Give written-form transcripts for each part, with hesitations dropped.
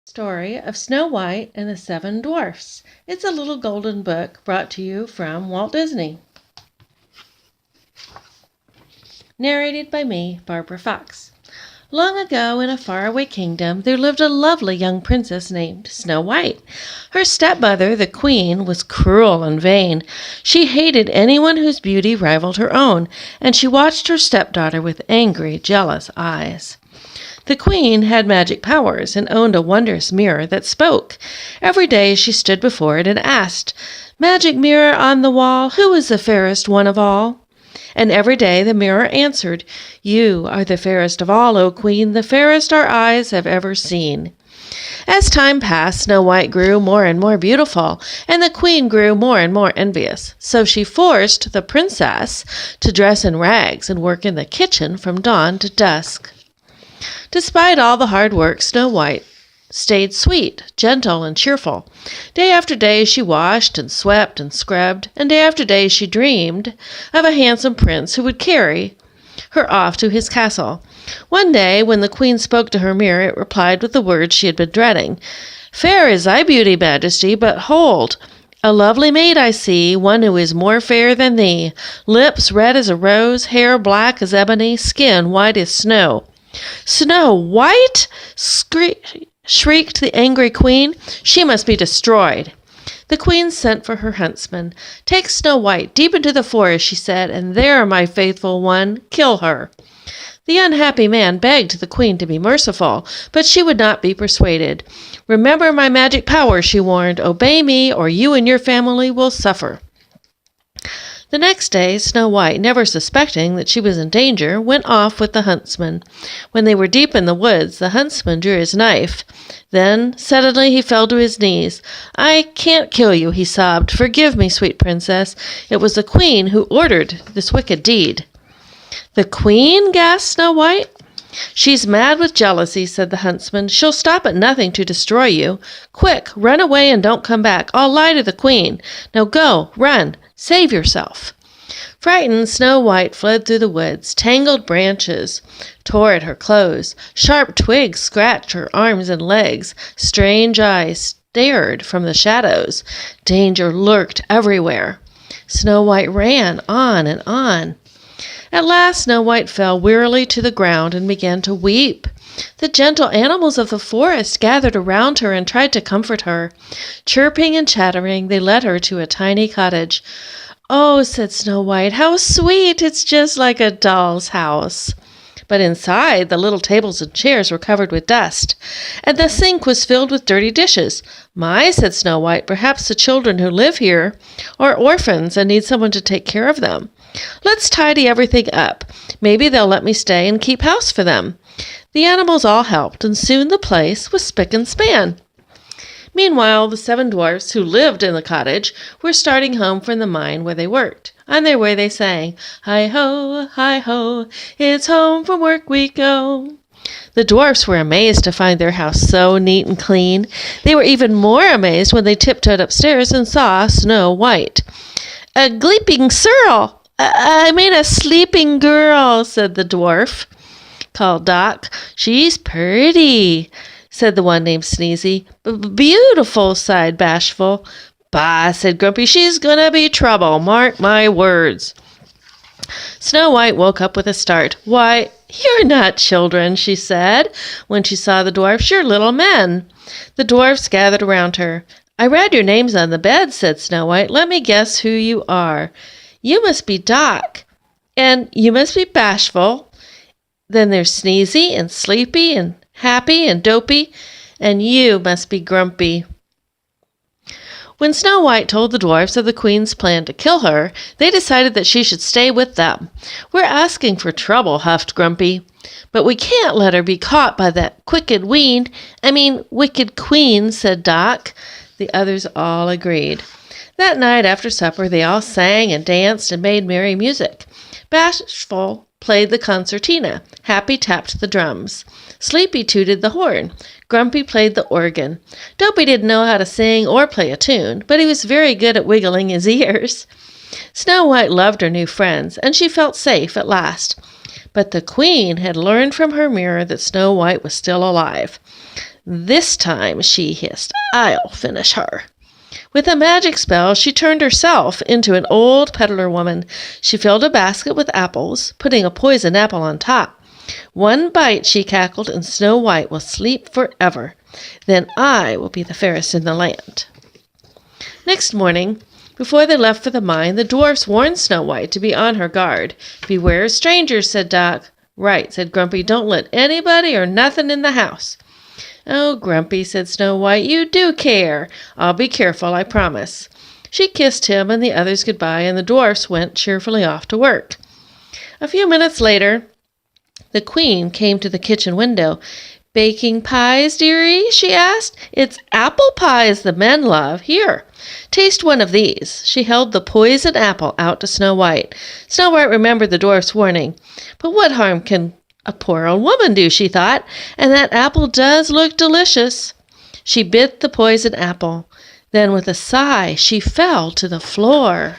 Story of Snow White and the Seven Dwarfs. It's a little golden book brought to you from Walt Disney. Narrated by me, Barbara Fox. Long ago in a faraway kingdom there lived a lovely young princess named Snow White. Her stepmother, the queen, was cruel and vain. She hated anyone whose beauty rivaled her own, and she watched her stepdaughter with angry, jealous eyes. The queen had magic powers and owned a wondrous mirror that spoke. Every day she stood before it and asked, "Magic mirror on the wall, who is the fairest one of all?" And every day the mirror answered, "You are the fairest of all, O queen, the fairest our eyes have ever seen." As time passed, Snow White grew more and more beautiful, and the queen grew more and more envious. So she forced the princess to dress in rags and work in the kitchen from dawn to dusk. Despite all the hard work, Snow White stayed sweet, gentle, and cheerful. Day after day she washed and swept and scrubbed, and day after day she dreamed of a handsome prince who would carry her off to his castle. One day, when the queen spoke to her mirror, it replied with the words she had been dreading. "Fair is thy beauty, Majesty, but hold! A lovely maid I see, one who is more fair than thee. Lips red as a rose, hair black as ebony, skin white as snow." "Snow White!" shrieked the angry queen. "She must be destroyed." The queen sent for her huntsman. "Take Snow White deep into the forest," she said, "and there, my faithful one, kill her." The unhappy man begged the queen to be merciful, but she would not be persuaded. "Remember my magic power," she warned. "Obey me, or you and your family will suffer." The next day, Snow White, never suspecting that she was in danger, went off with the huntsman. When they were deep in the woods, the huntsman drew his knife. Then, suddenly, he fell to his knees. "I can't kill you," he sobbed. "Forgive me, sweet princess. It was the queen who ordered this wicked deed." "The queen?" gasped Snow White. "She's mad with jealousy," said the huntsman. "She'll stop at nothing to destroy you. Quick, run away and don't come back. I'll lie to the queen. Now go, run, save yourself." Frightened, Snow White fled through the woods. Tangled branches tore at her clothes. Sharp twigs scratched her arms and legs. Strange eyes stared from the shadows. Danger lurked everywhere. Snow White ran on and on. At last Snow White fell wearily to the ground and began to weep. The gentle animals of the forest gathered around her and tried to comfort her. Chirping and chattering, they led her to a tiny cottage. "Oh," said Snow White, "how sweet! It's just like a doll's house." But inside, the little tables and chairs were covered with dust, and the sink was filled with dirty dishes. "My," said Snow White, "perhaps the children who live here are orphans and need someone to take care of them. Let's tidy everything up. Maybe they'll let me stay and keep house for them." The animals all helped, and soon the place was spick and span. Meanwhile, the seven dwarfs who lived in the cottage were starting home from the mine where they worked. On their way they sang, hi ho, it's home from work we go." The dwarfs were amazed to find their house so neat and clean. They were even more amazed when they tiptoed upstairs and saw Snow White. "A gleeping searle! A sleeping girl," said the dwarf, called Doc. "She's pretty," said the one named Sneezy. "Beautiful," sighed Bashful. "Bah," said Grumpy, "she's gonna be trouble, mark my words." Snow White woke up with a start. "Why, you're not children," she said when she saw the dwarfs. "You're little men." The dwarfs gathered around her. "I read your names on the bed," said Snow White. "Let me guess who you are. You must be Doc, and you must be Bashful. Then there's Sneezy and Sleepy and Happy and Dopey, and you must be Grumpy." When Snow White told the dwarfs of the queen's plan to kill her, they decided that she should stay with them. "We're asking for trouble," huffed Grumpy. "But we can't let her be caught by that wicked queen," said Doc. The others all agreed. That night after supper they all sang and danced and made merry music. Bashful played the concertina. Happy tapped the drums. Sleepy tooted the horn. Grumpy played the organ. Dopey didn't know how to sing or play a tune, but he was very good at wiggling his ears. Snow White loved her new friends, and she felt safe at last. But the queen had learned from her mirror that Snow White was still alive. "This time," she hissed, "I'll finish her." With a magic spell, she turned herself into an old peddler woman. She filled a basket with apples, putting a poisoned apple on top. "One bite," she cackled, "and Snow White will sleep forever. Then I will be the fairest in the land." Next morning, before they left for the mine, the dwarfs warned Snow White to be on her guard. "Beware of strangers," said Doc. "Right," said Grumpy. "Don't let anybody or nothing in the house." "Oh, Grumpy," said Snow White, "you do care. I'll be careful, I promise." She kissed him and the others goodbye, and the dwarfs went cheerfully off to work. A few minutes later, the queen came to the kitchen window. "Baking pies, dearie?" she asked. "It's apple pies the men love. Here, taste one of these." She held the poisoned apple out to Snow White. Snow White remembered the dwarf's warning. "But what harm can a poor old woman do?" she thought. "And that apple does look delicious." She bit the poisoned apple. Then with a sigh, she fell to the floor.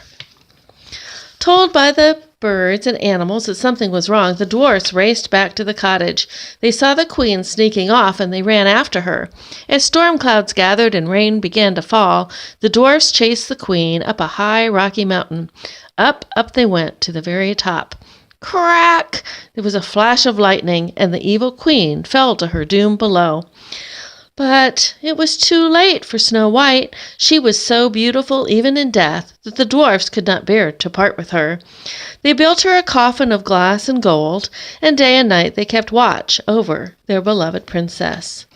Told by the birds and animals that something was wrong, the dwarfs raced back to the cottage. They saw the queen sneaking off, and they ran after her. As storm clouds gathered and rain began to fall, the dwarfs chased the queen up a high rocky mountain. Up, up they went to the very top. Crack! There was a flash of lightning, and the evil queen fell to her doom below. But it was too late for Snow White. She was so beautiful, even in death, that the dwarfs could not bear to part with her. They built her a coffin of glass and gold, and day and night they kept watch over their beloved princess.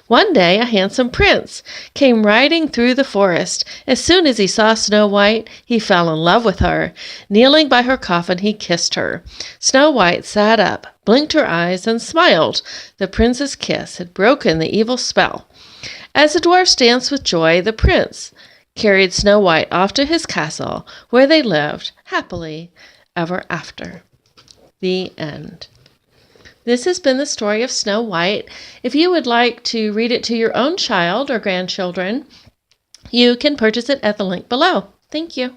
One day a handsome prince came riding through the forest. As soon as he saw Snow White, he fell in love with her. Kneeling by her coffin, he kissed her. Snow White sat up, blinked her eyes, and smiled. The prince's kiss had broken the evil spell. As the dwarfs danced with joy, the prince carried Snow White off to his castle, where they lived happily ever after. The end. This has been the story of Snow White. If you would like to read it to your own child or grandchildren, you can purchase it at the link below. Thank you.